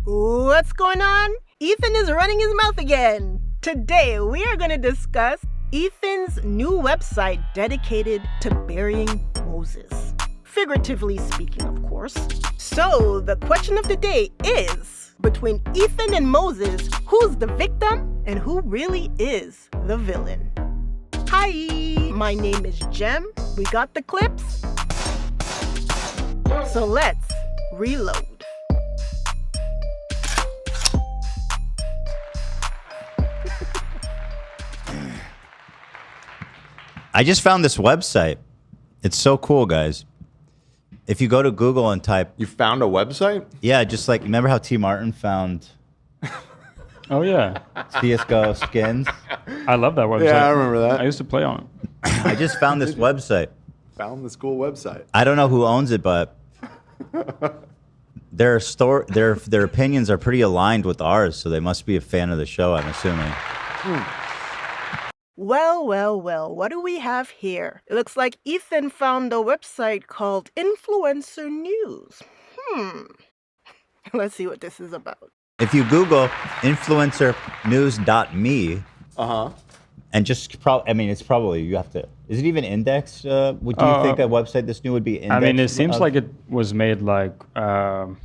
What's going on? Ethan is running his mouth again. Today, we are going to discuss Ethan's new website dedicated to burying Moses. Figuratively speaking, of course. So, the question of the day is, between Ethan and Moses, who's the victim and who really is the villain? Hi, my name is Jem. We got the clips? So let's reload. I just found this website. It's so cool, guys. If you go to Google and type... You found a website? Yeah, just like, remember how T. Martin found... Oh, yeah. CSGO skins? I love that website. Yeah, I remember that. I used to play on it. I just found this website. Found this cool website. I don't know who owns it, but their opinions are pretty aligned with ours, so they must be a fan of the show, I'm assuming. Well, what do we have here? It looks like Ethan found a website called Influencer News. Let's see what this is about. If you Google influencernews.me, and just it's probably, you have to, is it even indexed? Would you think a website this new would be indexed? I mean, it seems like it was made like 5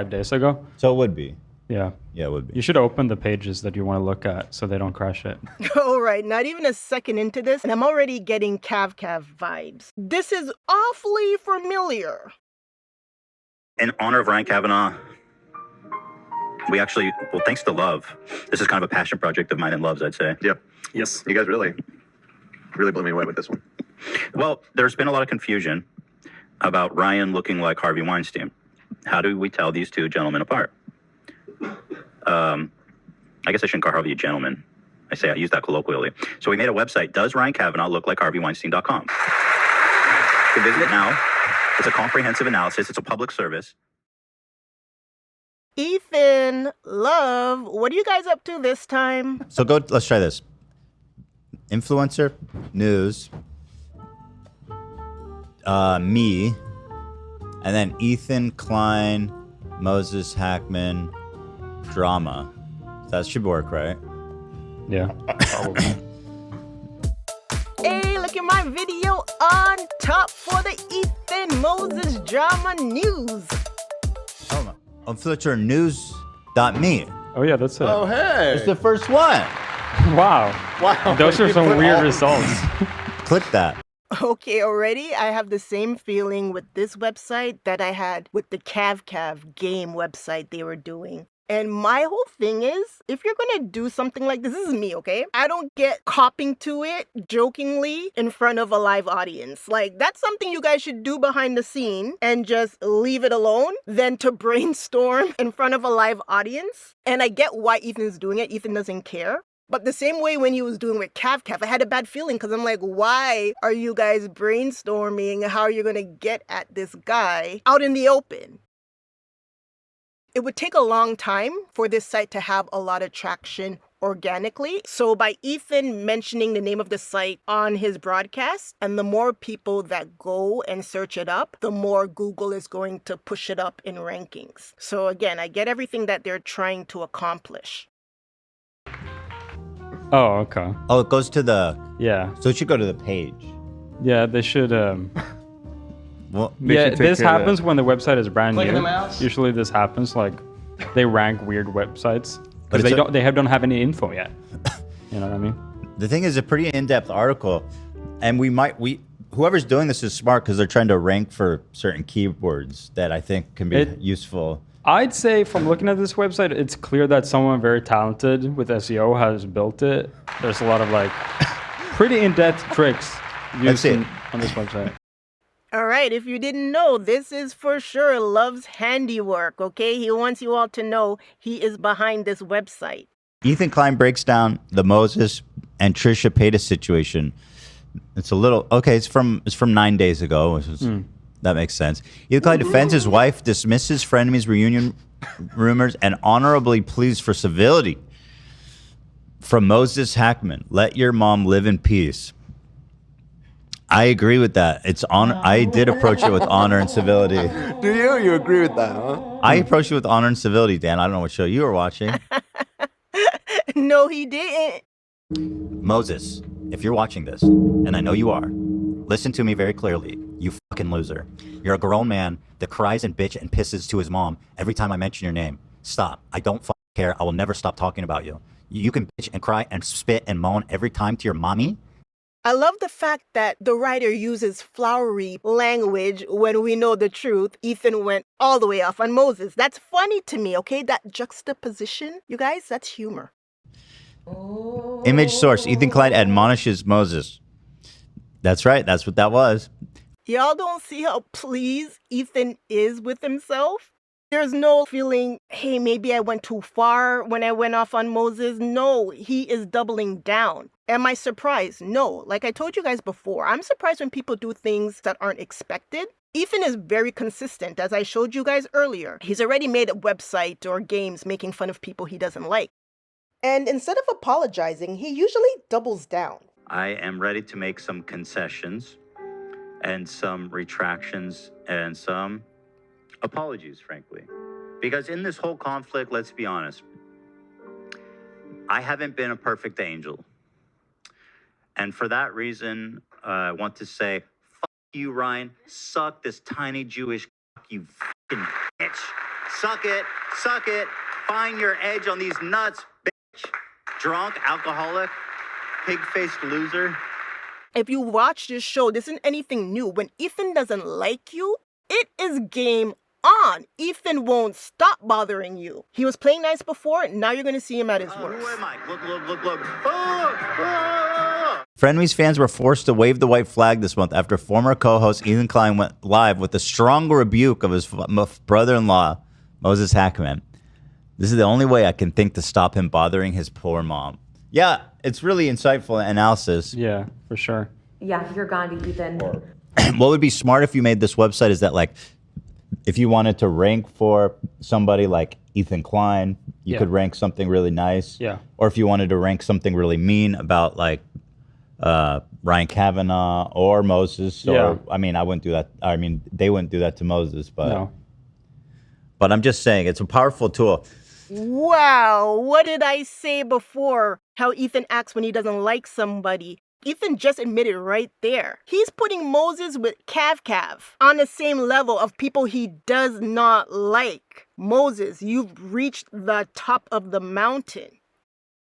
days ago. So it would be. Yeah. Yeah, it would be. You should open the pages that you want to look at so they don't crash it. All right, not even a second into this, and I'm already getting Cav vibes. This is awfully familiar. In honor of Ryan Kavanaugh, we actually, well, thanks to Love, this is kind of a passion project of mine and Love's, I'd say. Yeah. Yes. You guys really blew me away with this one. Well, there's been a lot of confusion about Ryan looking like Harvey Weinstein. How do we tell these two gentlemen apart? I guess I shouldn't call Harvey a gentleman. I use that colloquially. So we made a website, Does Ryan Kavanaugh Look Like HarveyWeinstein.com. You can visit it now. It's a comprehensive analysis. It's a public service. Ethan, Love, what are you guys up to this time? So let's try this. Influencer, news, me, and then Ethan, Klein, Moses, Hackman, drama. That should work, right? Yeah, probably. Hey, look at my video on top for the Ethan Moses drama news. Oh, influencernews.me. Oh, yeah, that's it. Oh, hey. It's the first one. Wow. Those are some weird results. Click that. Okay, already I have the same feeling with this website that I had with the Cav game website they were doing. And my whole thing is, if you're going to do something like this is me, okay? I don't get copping to it jokingly in front of a live audience. Like, that's something you guys should do behind the scene and just leave it alone than to brainstorm in front of a live audience. And I get why Ethan's doing it. Ethan doesn't care. But the same way when he was doing with Cav, I had a bad feeling because I'm like, why are you guys brainstorming how you're going to get at this guy out in the open? It would take a long time for this site to have a lot of traction organically. So by Ethan mentioning the name of the site on his broadcast, and the more people that go and search it up, the more Google is going to push it up in rankings. So again, I get everything that they're trying to accomplish. Oh, okay. Oh, it goes to the... Yeah. So it should go to the page. Yeah, they should... Well, yeah, this happens when the website is brand Click new. the mouse. Usually this happens, like, they rank weird websites. But Because they don't have any info yet. You know what I mean? the thing is a pretty in-depth article, and whoever's doing this is smart because they're trying to rank for certain keywords that I think can be useful. I'd say from looking at this website, it's clear that someone very talented with SEO has built it. There's a lot of like pretty in-depth tricks used on this website. All right, if you didn't know, this is for sure Love's handiwork, okay? He wants you all to know he is behind this website. Ethan Klein breaks down the Moses and Trisha Paytas situation. It's a little it's from 9 days ago. That makes sense. Ethan Klein defends his wife, dismisses frenemies reunion rumors, and honorably pleads for civility. From Moses Hackman, let your mom live in peace. I agree with that. It's honor. I did approach it with honor and civility. Do you? You agree with that, huh? I approached it with honor and civility, Dan. I don't know what show you were watching. No, he didn't. Moses, if you're watching this, and I know you are, listen to me very clearly. You fucking loser. You're a grown man that cries and bitch and pisses to his mom every time I mention your name. Stop. I don't fucking care. I will never stop talking about you. You can bitch and cry and spit and moan every time to your mommy. I love the fact that the writer uses flowery language when we know the truth. Ethan went all the way off on Moses. That's funny to me, okay? That juxtaposition, you guys, that's humor. Image source, Ethan Klein admonishes Moses. That's right. That's what that was. Y'all don't see how pleased Ethan is with himself? There's no feeling, hey, maybe I went too far when I went off on Moses. No, he is doubling down. Am I surprised? No. Like I told you guys before, I'm surprised when people do things that aren't expected. Ethan is very consistent, as I showed you guys earlier. He's already made a website or games making fun of people he doesn't like. And instead of apologizing, he usually doubles down. I am ready to make some concessions and some retractions and some apologies, frankly. Because in this whole conflict, let's be honest, I haven't been a perfect angel. And for that reason, I want to say, fuck you, Ryan. Suck this tiny Jewish cock, you fucking bitch. Suck it. Suck it. Find your edge on these nuts, bitch. Drunk, alcoholic, pig-faced loser. If you watch this show, this isn't anything new. When Ethan doesn't like you, it is game on. Ethan won't stop bothering you. He was playing nice before, now you're going to see him at his worst. Who am I? Look. Oh! Frenemies fans were forced to wave the white flag this month after former co-host Ethan Klein went live with a strong rebuke of his brother-in-law, Moses Hackman. This is the only way I can think to stop him bothering his poor mom. Yeah, it's really insightful analysis. Yeah, for sure. Yeah, you're Gandhi, Ethan. What would be smart if you made this website is that, like, if you wanted to rank for somebody like Ethan Klein, you could rank something really nice. Yeah. Or if you wanted to rank something really mean about, like, Ryan Kavanaugh or Moses. Or, I mean, I wouldn't do that. I mean, they wouldn't do that to Moses. But, no. But I'm just saying, it's a powerful tool. Wow, what did I say before? How Ethan acts when he doesn't like somebody. Ethan just admitted right there. He's putting Moses with Cav on the same level of people he does not like. Moses, you've reached the top of the mountain.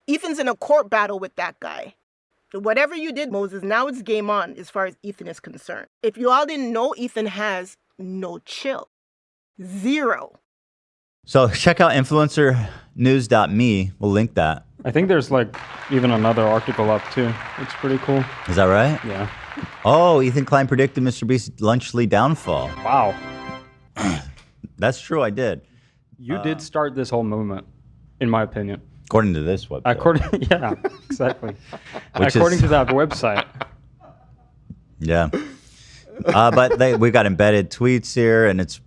Ethan's in a court battle with that guy. Whatever you did, Moses, now it's game on as far as Ethan is concerned. If you all didn't know, Ethan has no chill. Zero. So check out influencernews.me. We'll link that. I think there's like even another article up too. It's pretty cool. Is that right? Yeah. Oh, Ethan Klein predicted Mr. Beast's lunchly downfall. Wow. That's true, I did. You did start this whole movement, in my opinion. According to this website. Yeah, exactly. According to that website. Yeah. But we've got embedded tweets here, and it's...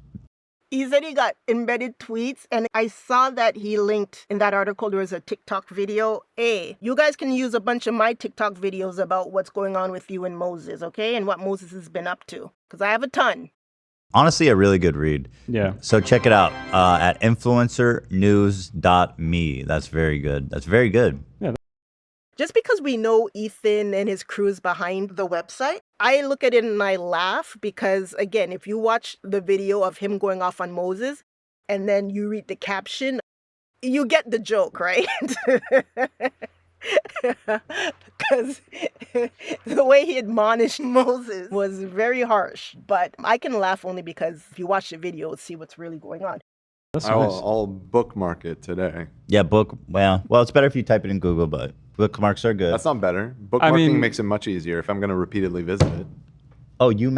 He said he got embedded tweets, and I saw that he linked in that article there was a TikTok video. Hey, you guys can use a bunch of my TikTok videos about what's going on with you and Moses, okay? And what Moses has been up to. Because I have a ton. Honestly, a really good read. Yeah. So check it out at influencernews.me. That's very good. That's very good. Yeah. Just because we know Ethan and his crew is behind the website, I look at it and I laugh because, again, if you watch the video of him going off on Moses and then you read the caption, you get the joke, right? Because the way he admonished Moses was very harsh. But I can laugh only because if you watch the video, you'll see what's really going on. I'll bookmark it today. Yeah, well, it's better if you type it in Google, but bookmarks are good. That's not better. Bookmarking makes it much easier if I'm going to repeatedly visit it. Oh, you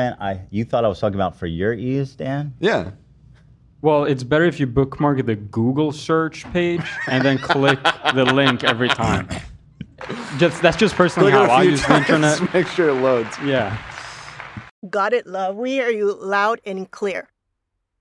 thought I was talking about for your ease, Dan? Yeah. Well, it's better if you bookmark the Google search page and then click the link every time. That's just personally how I use the internet. Make sure it loads. Yeah. Got it, love. We hear you loud and clear.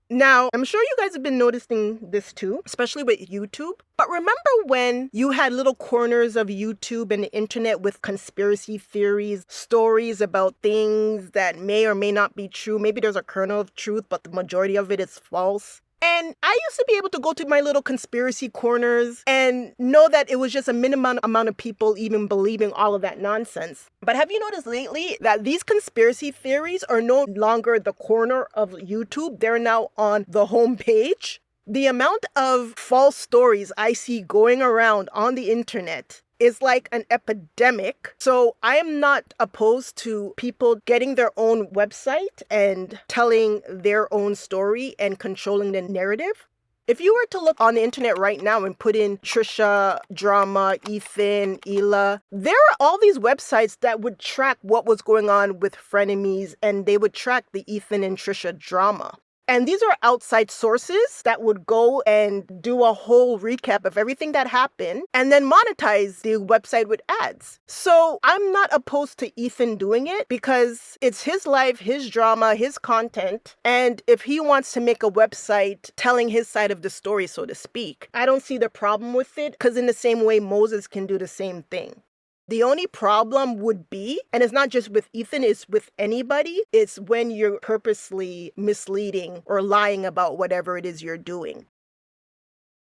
Now, I'm sure you guys have been noticing this too, especially with YouTube. But remember when you had little corners of YouTube and the internet with conspiracy theories, stories about things that may or may not be true? Maybe there's a kernel of truth, but the majority of it is false. And I used to be able to go to my little conspiracy corners and know that it was just a minimum amount of people even believing all of that nonsense. But have you noticed lately that these conspiracy theories are no longer the corner of YouTube? They're now on the homepage. The amount of false stories I see going around on the internet is like an epidemic. So I am not opposed to people getting their own website and telling their own story and controlling the narrative. If you were to look on the internet right now and put in Trisha, drama, Ethan, Hila, there are all these websites that would track what was going on with frenemies, and they would track the Ethan and Trisha drama. And these are outside sources that would go and do a whole recap of everything that happened and then monetize the website with ads. So I'm not opposed to Ethan doing it because it's his life, his drama, his content. And if he wants to make a website telling his side of the story, so to speak, I don't see the problem with it, because in the same way, Moses can do the same thing. The only problem would be, and it's not just with Ethan, it's with anybody, it's when you're purposely misleading or lying about whatever it is you're doing.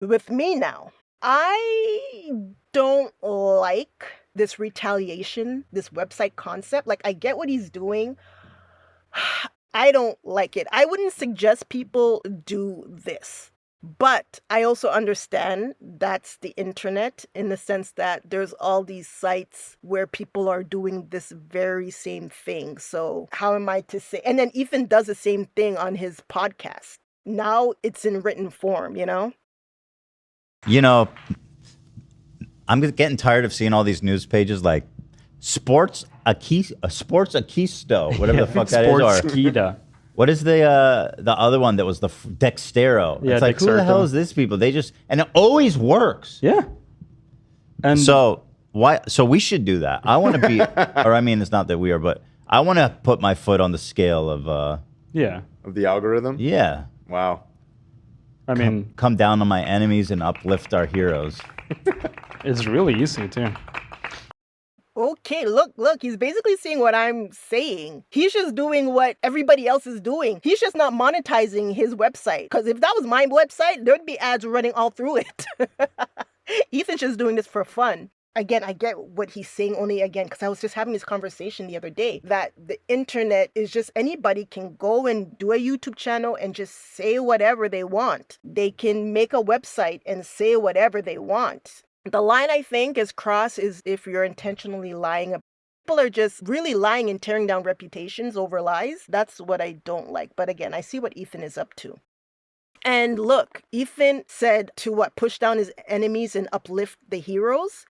With me now, I don't like this retaliation, this website concept. Like, I get what he's doing. I don't like it. I wouldn't suggest people do this. But I also understand that's the internet, in the sense that there's all these sites where people are doing this very same thing. So how am I to say? And then Ethan does the same thing on his podcast. Now it's in written form, you know? You know, I'm getting tired of seeing all these news pages like Sports Akisto, whatever the fuck that is. Sportskita. What is the other one that was the Dextero? Yeah, it's like, who the hell is this people? They just, and it always works. Yeah. And so why? So we should do that. I want to be, or I mean, it's not that we are, but I want to put my foot on the scale of of the algorithm. Yeah. Wow. I mean, come down on my enemies and uplift our heroes. It's really easy too. Okay, look, he's basically saying what I'm saying. He's just doing what everybody else is doing. He's just not monetizing his website. Because if that was my website, there'd be ads running all through it. Ethan's just doing this for fun. Again, I get what he's saying, only again, because I was just having this conversation the other day, that the internet is just, anybody can go and do a YouTube channel and just say whatever they want. They can make a website and say whatever they want. The line I think is crossed is if you're intentionally lying. People are just really lying and tearing down reputations over lies. That's what I don't like. But again, I see what Ethan is up to. And look, Ethan said to push down his enemies and uplift the heroes.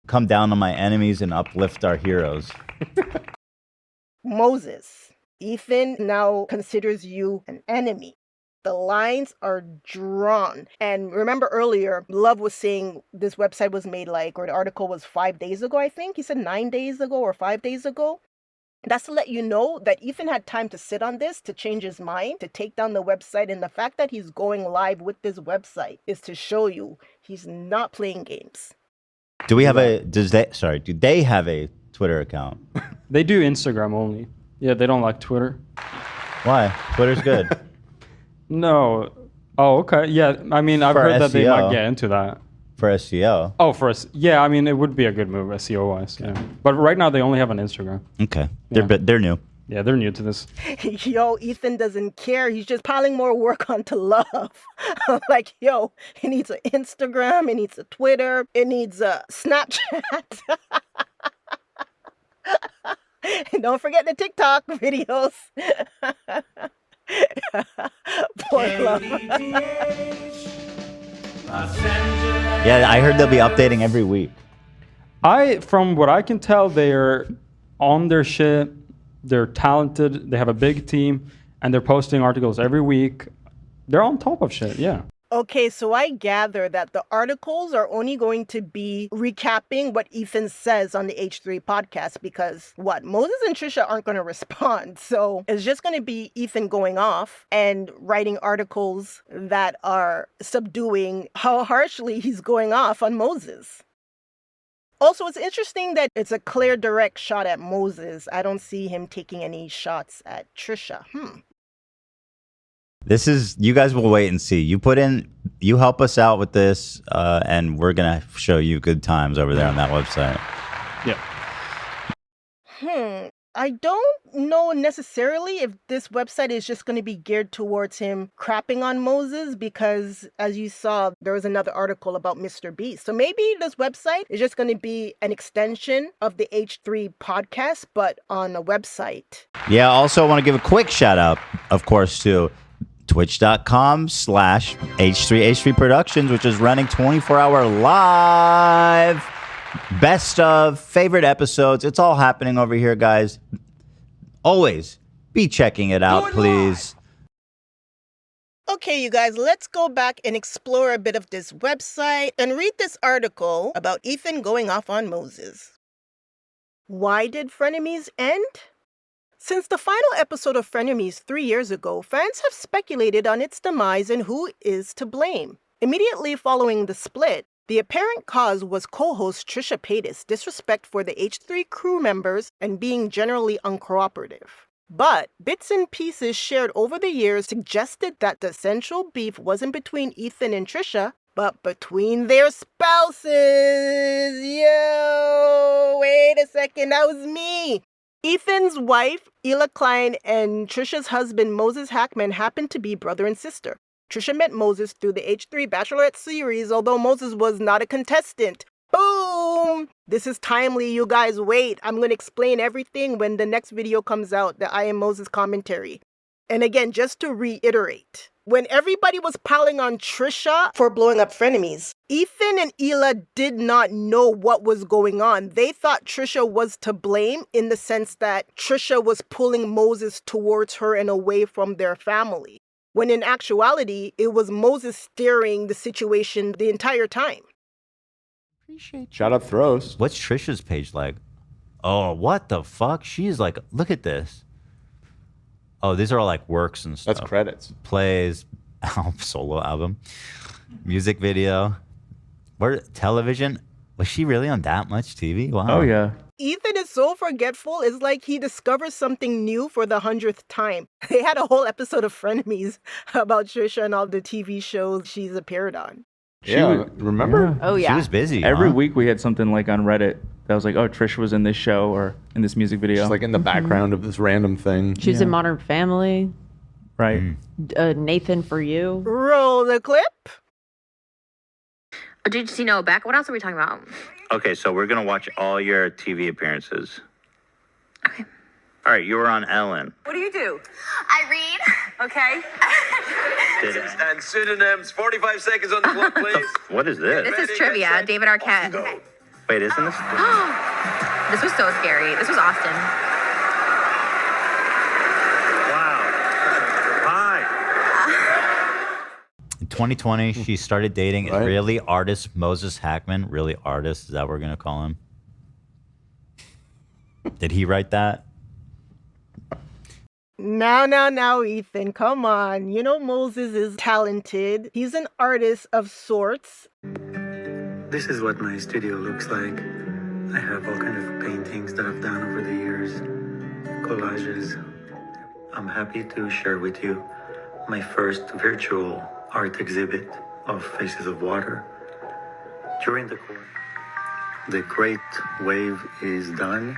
Come down on my enemies and uplift our heroes. Moses, Ethan now considers you an enemy. The lines are drawn. And remember earlier, Love was saying this website was made or the article was 5 days ago, I think. He said 9 days ago or 5 days ago. That's to let you know that Ethan had time to sit on this, to change his mind, to take down the website. And the fact that he's going live with this website is to show you he's not playing games. Do we have do they have a Twitter account? They do Instagram only. Yeah, they don't like Twitter. Why? Twitter's good. No. Oh, okay. Yeah, I mean, I've heard that they might get into that. For SEO? Oh, yeah, I mean, it would be a good move SEO-wise. Yeah. But right now, they only have an Instagram. Okay. They're new. Yeah, they're new to this. Yo, Ethan doesn't care. He's just piling more work onto Love. He needs an Instagram, it needs a Twitter, it needs a Snapchat. And don't forget the TikTok videos. Poor Love. Yeah, I heard they'll be updating every week. From what I can tell, they're on their shit. They're talented. They have a big team, and they're posting articles every week. They're on top of shit, yeah. Okay, so I gather that the articles are only going to be recapping what Ethan says on the H3 podcast because Moses and Trisha aren't going to respond. So it's just going to be Ethan going off and writing articles that are subduing how harshly he's going off on Moses. Also, it's interesting that it's a clear, direct shot at Moses. I don't see him taking any shots at Trisha. This is, you guys will wait and see. You help us out with this, and we're going to show you good times over there on that website. Yeah. I don't know necessarily if this website is just going to be geared towards him crapping on Moses because, as you saw, there was another article about Mr. Beast. So maybe this website is just going to be an extension of the H3 podcast, but on a website. Yeah, also I want to give a quick shout out, of course, to twitch.com/H3H3 Productions, which is running 24-hour live. Best of, favorite episodes. It's all happening over here, guys. Always be checking it out, please. Okay, you guys, let's go back and explore a bit of this website and read this article about Ethan going off on Moses. Why did Frenemies end? Since the final episode of Frenemies 3 years ago, fans have speculated on its demise and who is to blame. Immediately following the split, the apparent cause was co-host Trisha Paytas' disrespect for the H3 crew members and being generally uncooperative. But bits and pieces shared over the years suggested that the central beef wasn't between Ethan and Trisha, but between their spouses. Yo, wait a second, that was me. Ethan's wife, Ela Klein, and Trisha's husband, Moses Hackman, happened to be brother and sister. Trisha met Moses through the H3 Bachelorette series, although Moses was not a contestant. Boom! This is timely, you guys. Wait, I'm going to explain everything when the next video comes out, the I Am Moses commentary. And again, just to reiterate, when everybody was piling on Trisha for blowing up Frenemies, Ethan and Ela did not know what was going on. They thought Trisha was to blame in the sense that Trisha was pulling Moses towards her and away from their family, when in actuality, it was Moses steering the situation the entire time. Shout out Throws. What's Trisha's page like? Oh, what the fuck? She's like, look at this. Oh, these are all like works and stuff. That's credits. Plays, solo album, music video. Where television? Was she really on that much TV? Wow. Oh, yeah. Ethan is so forgetful. It's like he discovers something new for the 100th time. They had a whole episode of Frenemies about Trisha and all the TV shows she's appeared on. Remember? Oh, yeah. She was busy. Every week we had something like on Reddit that was like, oh, Trisha was in this show or in this music video. Just like in the background of this random thing. She's in Modern Family. Right. Nathan for You. Roll the clip. Did you see Noah Beck? What else are we talking about? Okay, so we're going to watch all your TV appearances. Okay. All right, you were on Ellen. What do you do? I read. Okay. And pseudonyms, 45 seconds on the clock, please. What is this? This is trivia. David Arquette. Wait, isn't this? This was so scary. This was Austin. Wow. Hi. In 2020, she started dating really artist Moses Hackman. Really artist, is that what we're going to call him? Did he write that? Now, Ethan, come on. You know Moses is talented. He's an artist of sorts. This is what my studio looks like. I have all kind of paintings that I've done over the years, collages. I'm happy to share with you my first virtual art exhibit of Faces of Water. During the course, the great wave is done.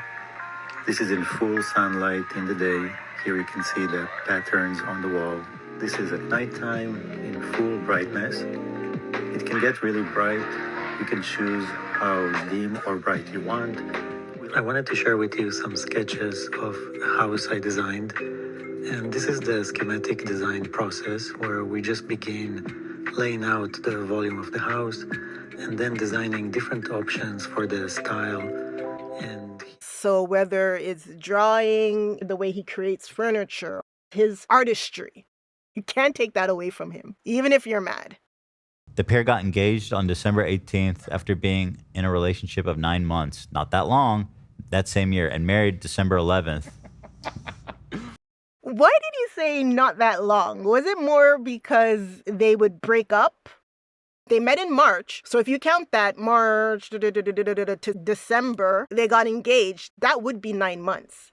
This is in full sunlight in the day. Here you can see the patterns on the wall. This is at nighttime in full brightness. It can get really bright. You can choose how dim or bright you want. I wanted to share with you some sketches of a house I designed. And this is the schematic design process where we just begin laying out the volume of the house and then designing different options for the style. And so whether it's drawing, the way he creates furniture, his artistry, you can't take that away from him, even if you're mad. The pair got engaged on December 18th after being in a relationship of 9 months. Not that long, that same year, and married December 11th. Why did he say not that long? Was it more because they would break up? They met in March, so if you count that March to December, they got engaged, that would be 9 months.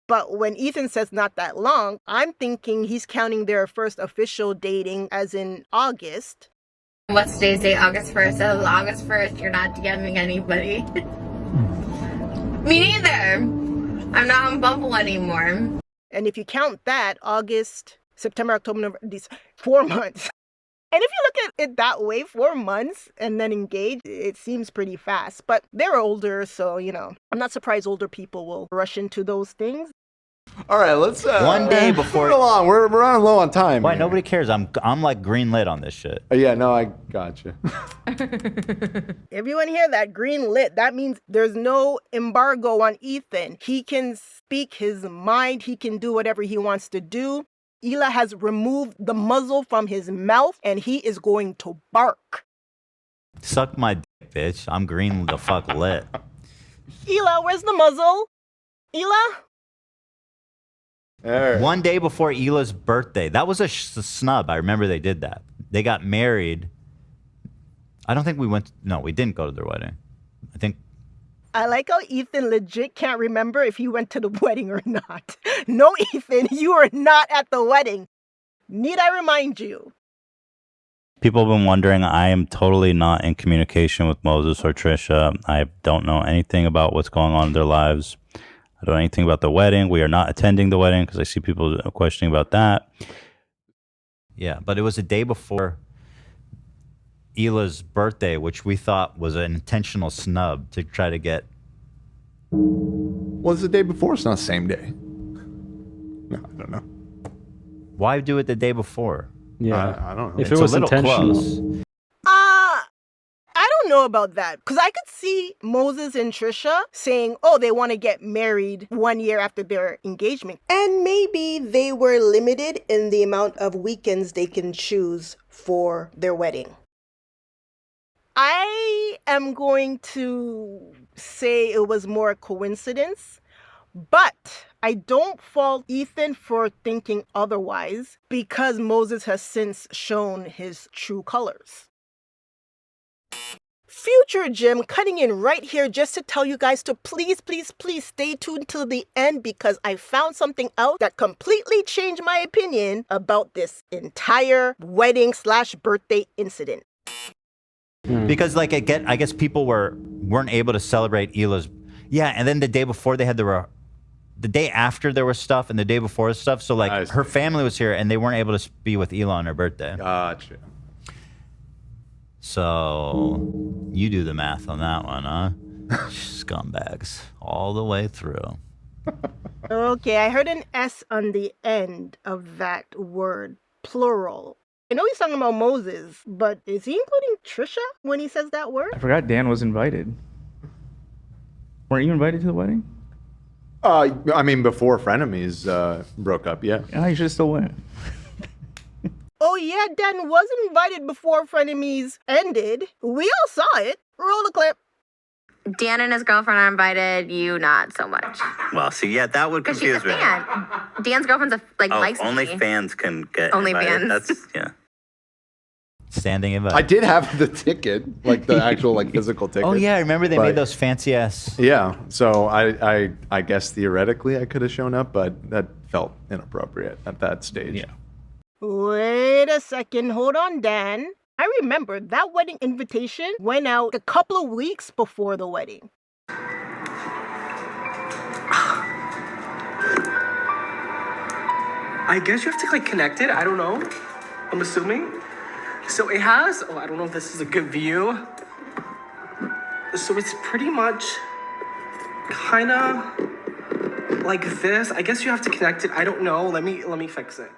But when Ethan says not that long, I'm thinking he's counting their first official dating as in August. What's today's date? August 1st. So August 1st, you're not DMing anybody. Me neither. I'm not on Bumble anymore. And if you count that, August, September, October, November, December, 4 months. And if you look at it that way, 4 months and then engaged, it seems pretty fast. But they're older, so, I'm not surprised older people will rush into those things. All right, let's One day before. move along. We're running low on time. Why? here. Nobody cares. I'm like green lit on this shit. Yeah, no, I gotcha. Everyone hear that? Green lit. That means there's no embargo on Ethan. He can speak his mind. He can do whatever he wants to do. Hila has removed the muzzle from his mouth, and he is going to bark. Suck my dick, bitch. I'm green the fuck lit. Hila, where's the muzzle? Hila? Right. One day before Hila's birthday. That was a snub. I remember they did that. They got married. I don't think we went. No, we didn't go to their wedding. I think. I like how Ethan legit can't remember if he went to the wedding or not. No, Ethan, you were not at the wedding. Need I remind you? People have been wondering. I am totally not in communication with Moses or Trisha. I don't know anything about what's going on in their lives. I don't know anything about the wedding. We are not attending the wedding because I see people questioning about that. Yeah, but it was a day before Hila's birthday, which we thought was an intentional snub to try to get. Well, it's the day before. It's not the same day. No, I don't know. Why do it the day before? Yeah, I don't know. If It's it was a little intentional. close. I don't know about that. Because I could see Moses and Trisha saying, oh, they want to get married 1 year after their engagement. And maybe they were limited in the amount of weekends they can choose for their wedding. I am going to say it was more a coincidence, but I don't fault Ethan for thinking otherwise because Moses has since shown his true colors. Future Jim cutting in right here just to tell you guys to please stay tuned till the end because I found something out that completely changed my opinion about this entire wedding/birthday incident. Because I guess people weren't able to celebrate Hila's. Yeah, and then the day before they had the day after there was stuff and the day before stuff. So her family was here and they weren't able to be with Hila on her birthday. Gotcha. So you do the math on that one, huh? Scumbags all the way through. Okay, I heard an S on the end of that word, plural. I know he's talking about Moses, but is he including Trisha when he says that word? I forgot Dan was invited. Weren't you invited to the wedding? I mean, before Frenemies broke up, yeah. Yeah, you should have still went. Oh yeah, Dan was invited before Frenemies ended. We all saw it. Roll the clip. Dan and his girlfriend are invited, you not so much. Well, see, yeah, that would Because she's a confuse me. fan. Dan's girlfriend's likes only me. fans can get Only invited. fans. That's, yeah. Standing invite. I did have the ticket, like the actual physical ticket. Oh yeah, I remember they made But- those fancy ass. Yeah, so I guess theoretically I could have shown up, but that felt inappropriate at that stage. Yeah. Wait a second. Hold on, Dan. I remember that wedding invitation went out a couple of weeks before the wedding. I guess you have to connect it. I don't know. I'm assuming. So it has, I don't know if this is a good view. So it's pretty much kind of like this. I guess you have to connect it. I don't know. Let me fix it.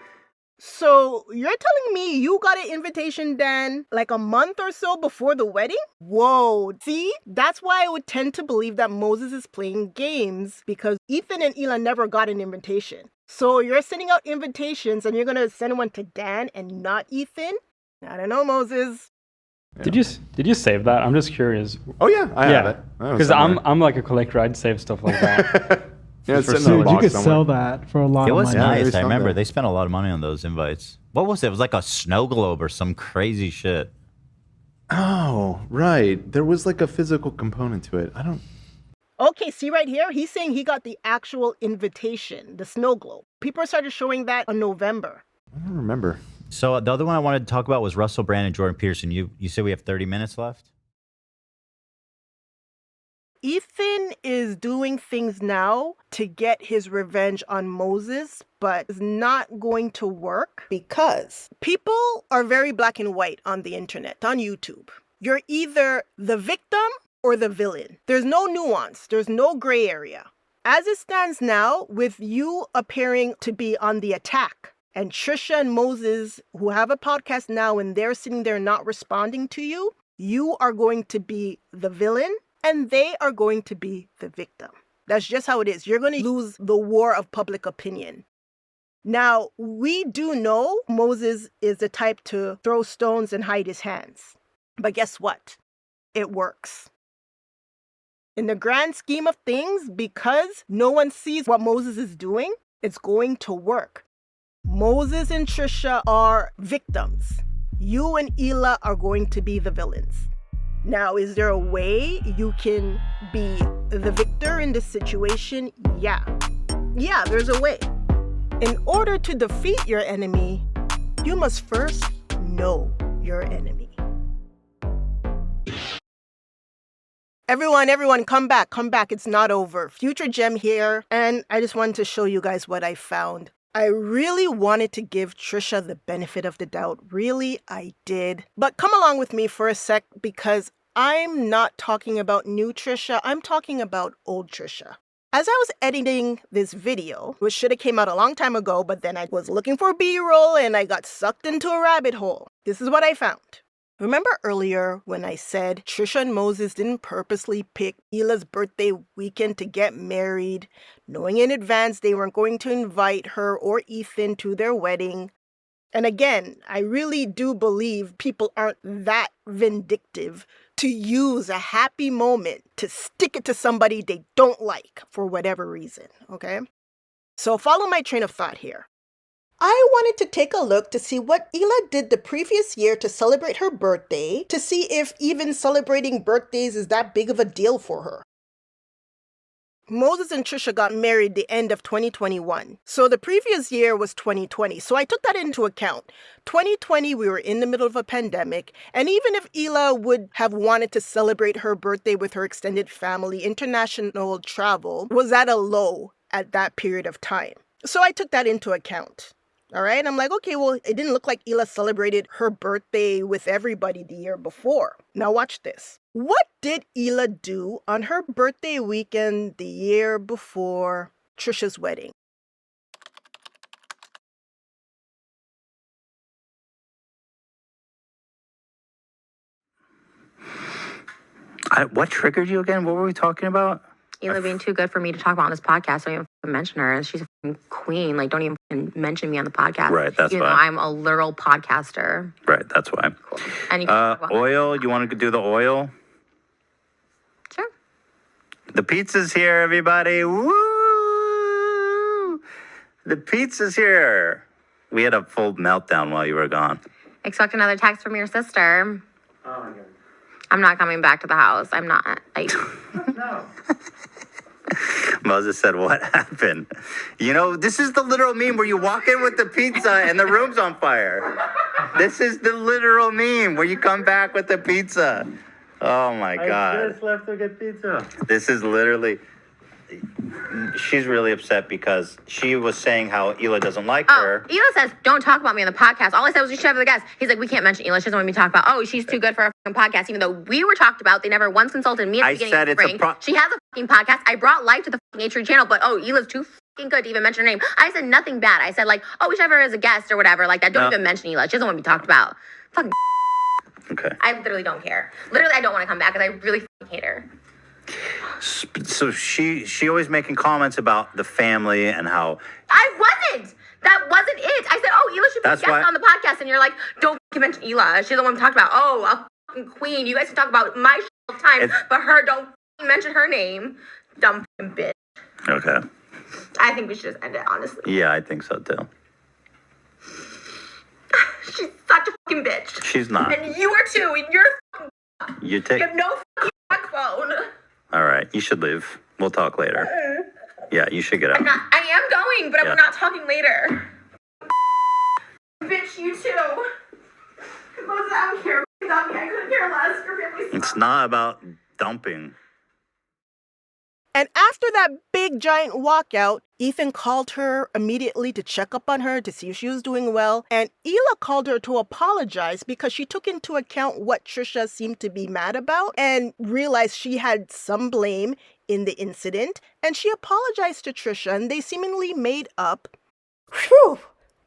So you're telling me you got an invitation, Dan, like a month or so before the wedding? Whoa. See? That's why I would tend to believe that Moses is playing games because Ethan and Hila never got an invitation. So you're sending out invitations and you're going to send one to Dan and not Ethan? I don't know, Moses. Did you save that? I'm just curious. Oh yeah, I have it. Because I'm like a collector. I'd save stuff like that. Yeah, it's For sitting in a Dude, you box could somewhere. sell that for a lot It of was money. nice. maybe I remember someday. they spent a lot of money on those invites. What was it? It was like a snow globe or some crazy shit. Oh, right. There was like a physical component to it. I don't. Okay, see right here? He's saying he got the actual invitation, the snow globe. People started showing that in November. I don't remember. So the other one I wanted to talk about was Russell Brand and Jordan Peterson. You said we have 30 minutes left? Ethan is doing things now to get his revenge on Moses, but it's not going to work because people are very black and white on the internet, on YouTube. You're either the victim or the villain. There's no nuance. There's no gray area. As it stands now, with you appearing to be on the attack, and Trisha and Moses, who have a podcast now and they're sitting there not responding to you, you are going to be the villain and they are going to be the victim. That's just how it is. You're going to lose the war of public opinion. Now, we do know Moses is the type to throw stones and hide his hands. But guess what? It works. In the grand scheme of things, because no one sees what Moses is doing, it's going to work. Moses and Trisha are victims. You and Hila are going to be the villains. Now, is there a way you can be the victor in this situation? Yeah. Yeah, there's a way. In order to defeat your enemy, you must first know your enemy. Everyone, come back. It's not over. Future Gem here, and I just wanted to show you guys what I found. I really wanted to give Trisha the benefit of the doubt. Really, I did. But come along with me for a sec because I'm not talking about new Trisha. I'm talking about old Trisha. As I was editing this video, which should have came out a long time ago, but then I was looking for B-roll and I got sucked into a rabbit hole. This is what I found. Remember earlier when I said Trisha and Moses didn't purposely pick Hila's birthday weekend to get married, knowing in advance they weren't going to invite her or Ethan to their wedding? And again, I really do believe people aren't that vindictive to use a happy moment to stick it to somebody they don't like for whatever reason, okay? So follow my train of thought here. I wanted to take a look to see what Hila did the previous year to celebrate her birthday, to see if even celebrating birthdays is that big of a deal for her. Moses and Trisha got married the end of 2021. So the previous year was 2020. So I took that into account. 2020, we were in the middle of a pandemic. And even if Hila would have wanted to celebrate her birthday with her extended family, international travel was at a low at that period of time. So I took that into account. All right. I'm like, okay, well, it didn't look like Hila celebrated her birthday with everybody the year before. Now watch this. What did Hila do on her birthday weekend the year before Trisha's wedding? What triggered you again? What were we talking about? Hila being too good for me to talk about on this podcast. Don't even mention her. She's a queen. Like, don't even mention me on the podcast. Right, that's even why. though I'm a literal podcaster. Right, that's why. Cool. And you can talk about Oil, you want to do the oil? Sure. The pizza's here, everybody. Woo! The pizza's here. We had a full meltdown while you were gone. Expect another text from your sister. Oh my god. I'm not coming back to the house. I'm not. No. Moses said, what happened? You know, this is the literal meme where you walk in with the pizza and the room's on fire. This is the literal meme where you come back with the pizza. Oh my God. I just left to get pizza. This is literally... She's really upset because she was saying how Hila doesn't like her. Hila says, don't talk about me on the podcast. All I said was you should have the guest. He's like, we can't mention Hila. She doesn't want me to talk about, oh, she's too good for a fucking podcast. Even though we were talked about, they never once consulted me at the beginning of the spring. She has a fucking podcast. I brought life to the fucking H3 channel, but oh, Hila's too fucking good to even mention her name. I said nothing bad. I said like, oh, we should have her as a guest or whatever. Like that. Don't even mention Hila. She doesn't want to be talked about. Fucking. Okay. I literally don't care. Literally, I don't want to come back because I really fucking hate her. So she always making comments about the family and how... I wasn't. That wasn't it. I said, oh, Hila should be a guest on the podcast. And you're like, don't mention Hila. She's the one we talked about. Oh, fucking queen. You guys can talk about my shit all the time, but her, don't mention her name. Dumb fucking bitch. Okay. I think we should just end it, honestly. Yeah, I think so too. She's such a fucking bitch. She's not. And you are too, and you're fucking... You take... You have no fucking backbone. All right, you should leave. We'll talk later. Yeah, you should get out. I am going, but we're not talking later. Bitch, you too. Moses, I don't care about me. I couldn't care less. Your family's... It's not about dumping. And after that big giant walkout, Ethan called her immediately to check up on her to see if she was doing well. And Hila called her to apologize because she took into account what Trisha seemed to be mad about and realized she had some blame in the incident. And she apologized to Trisha and they seemingly made up. Whew!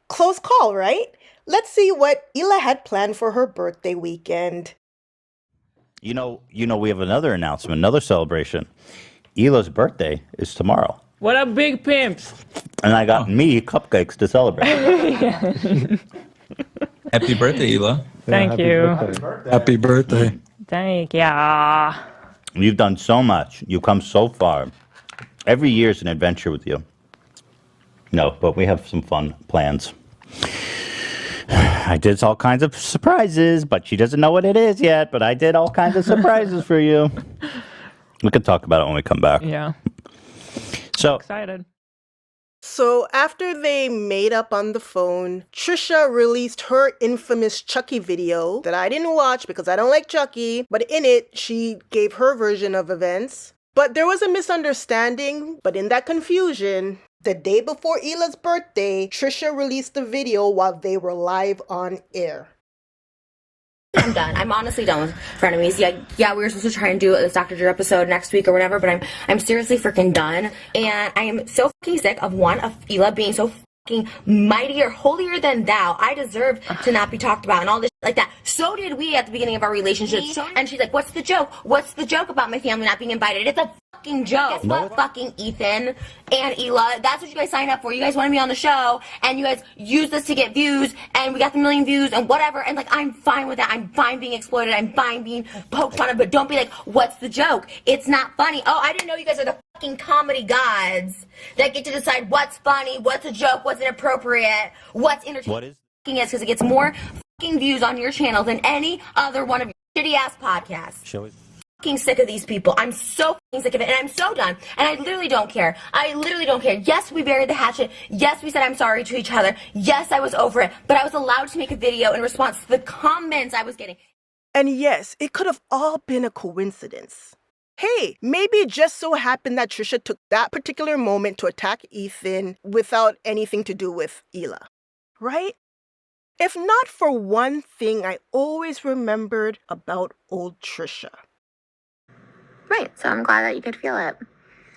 Close call, right? Let's see what Hila had planned for her birthday weekend. You know, we have another announcement, another celebration. Hila's birthday is tomorrow. What up, big pimps? And I got me cupcakes to celebrate. Happy birthday, Hila. Thank you. Happy birthday. Thank ya. You've done so much. You've come so far. Every year is an adventure with you. No, but we have some fun plans. I did all kinds of surprises, but she doesn't know what it is yet. But I did all kinds of surprises for you. We could talk about it when we come back. Yeah. So excited. So after they made up on the phone, Trisha released her infamous Chucky video that I didn't watch because I don't like Chucky, but in it, she gave her version of events. But there was a misunderstanding, but in that confusion, the day before Hila's birthday, Trisha released the video while they were live on air. I'm done. I'm honestly done with frenemies. Yeah, we were supposed to try and do this Dr. Drew episode next week or whatever, but I'm seriously freaking done. And I am so fucking sick of Hila being so fucking mightier, holier than thou. I deserve to not be talked about and all this shit like that. So did we at the beginning of our relationship. And she's like, what's the joke? What's the joke about my family not being invited? It's a fucking joke. Guess what, fucking Ethan and Hila? That's what you guys signed up for. You guys wanted me on the show, and you guys used this to get views, and we got the 1 million views, and whatever. And, like, I'm fine with that. I'm fine being exploited. I'm fine being poked fun of, but don't be like, what's the joke? It's not funny. Oh, I didn't know you guys are the fucking comedy gods that get to decide what's funny, what's a joke, what's inappropriate, what's entertaining. What is? Because it gets more fucking views on your channel than any other one of your shitty-ass podcasts. Shall we? Fucking sick of these people. I'm so fucking sick of it, and I'm so done. And I literally don't care. I literally don't care. Yes, we buried the hatchet. Yes, we said I'm sorry to each other. Yes, I was over it. But I was allowed to make a video in response to the comments I was getting. And yes, it could have all been a coincidence. Hey, maybe it just so happened that Trisha took that particular moment to attack Ethan without anything to do with Hila, right? If not for one thing I always remembered about old Trisha. Right, so I'm glad that you could feel it.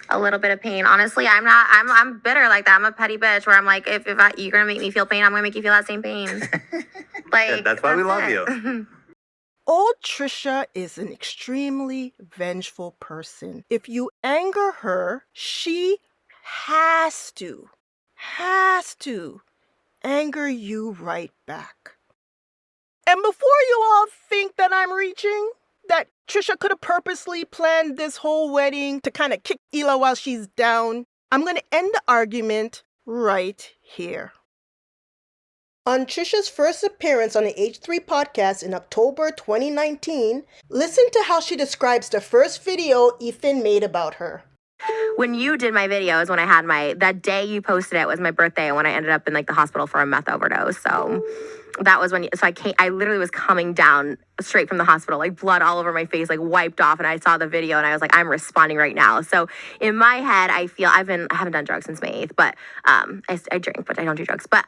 A little bit of pain. Honestly, I'm bitter like that. I'm a petty bitch where I'm like, if you're gonna make me feel pain, I'm gonna make you feel that same pain. Like that's why we love you. Old Trisha is an extremely vengeful person. If you anger her, she has to anger you right back. And before you all think that I'm reaching, that Trisha could have purposely planned this whole wedding to kind of kick Hila while she's down, I'm going to end the argument right here. On Trisha's first appearance on the H3 podcast in October 2019, listen to how she describes the first video Ethan made about her. When you did my videos, when I had that day you posted it was my birthday, and when I ended up in like the hospital for a meth overdose. So that was when, I literally was coming down straight from the hospital, like blood all over my face, like wiped off. And I saw the video and I was like, I'm responding right now. So in my head, I feel I haven't done drugs since May 8th, but I drink, but I don't do drugs. But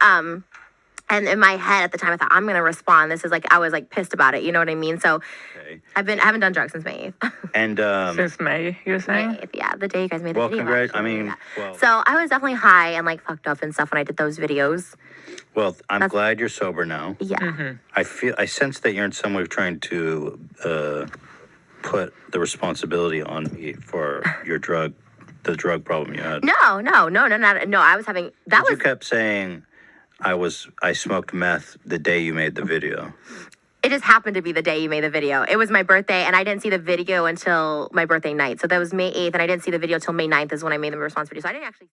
and in my head at the time, I thought, I'm going to respond. This is like, I was like pissed about it. You know what I mean? So Okay. I haven't done drugs since May 8th. And Since May, you're saying? May 8th, yeah, the day you guys made the well, video. well, So I was definitely high and like fucked up and stuff when I did those videos. well, I'm glad you're sober now. Yeah. I sense that you're in some way trying to put the responsibility on me for the drug problem you had. No. I was having, You kept saying I smoked meth the day you made the video. It just happened to be the day you made the video. It was my birthday, and I didn't see the video until my birthday night. So that was May 8th, and I didn't see the video till May 9th is when I made the response video. So I didn't actually...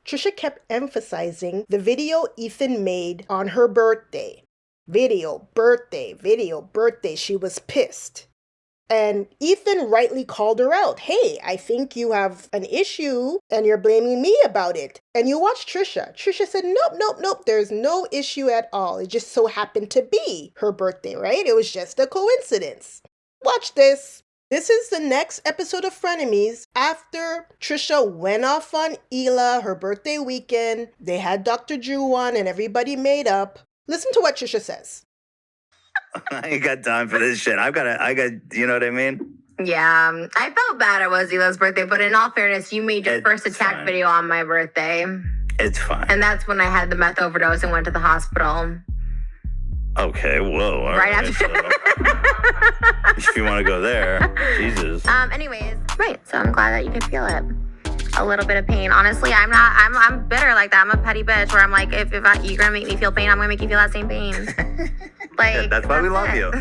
Trisha kept emphasizing the video Ethan made on her birthday. Video, birthday, video, birthday. She was pissed. And Ethan rightly called her out. Hey, I think you have an issue and you're blaming me about it. And you watched Trisha. Trisha said, nope. There's no issue at all. It just so happened to be her birthday, right? It was just a coincidence. Watch this. This is the next episode of Frenemies after Trisha went off on Hila, her birthday weekend. They had Dr. Drew on and everybody made up. Listen to what Trisha says. I ain't got time for this shit. I got, you know what I mean? Yeah, I felt bad it was Hila's birthday, but in all fairness, you made your first attack video on my birthday. It's fine. And that's when I had the meth overdose and went to the hospital. Okay, whoa. All right after. If you want to go there, Jesus. Anyways, right. So I'm glad that you could feel it. A little bit of pain. Honestly, I'm bitter like that. I'm a petty bitch where I'm like, if you're gonna make me feel pain, I'm gonna make you feel that same pain. Like that's why we love you.